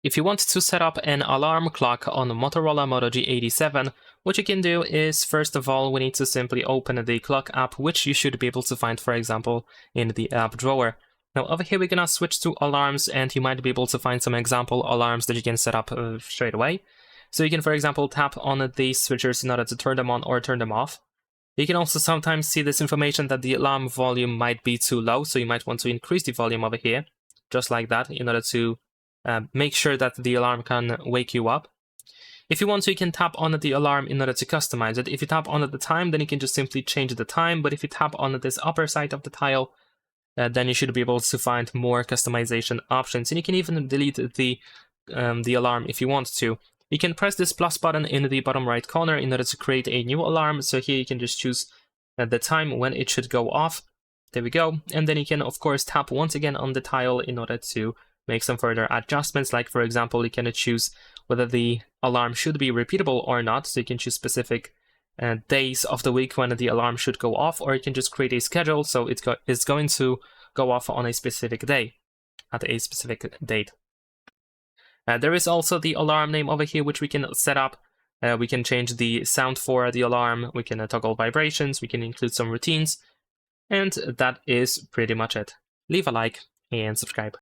If you want to set up an alarm clock on the Motorola Moto G87, what you can do is, first of all, we need to simply open the clock app, which you should be able to find, for example, in the app drawer. Now over here we're gonna switch to alarms, and you might be able to find some example alarms that you can set up straight away. So you can, for example, tap on these switchers in order to turn them on or turn them off. You can also sometimes see this information that the alarm volume might be too low, so you might want to increase the volume over here, just like that, in order to make sure that the alarm can wake you up. If you want to, you can tap on the alarm in order to customize it. If you tap on the time, then you can just simply change the time, but if you tap on this upper side of the tile, then you should be able to find more customization options, and you can even delete the alarm if you want to. You can press this plus button in the bottom right corner in order to create a new alarm. So here you can just choose the time when it should go off. There we go. And then you can, of course, tap once again on the tile in order to make some further adjustments. Like, for example, you can choose whether the alarm should be repeatable or not. So you can choose specific days of the week when the alarm should go off, or you can just create a schedule. So it's going to go off on a specific day at a specific date. There is also the alarm name over here, which we can set up. We can change the sound for the alarm. We can toggle vibrations. We can include some routines. And that is pretty much it. Leave a like and subscribe.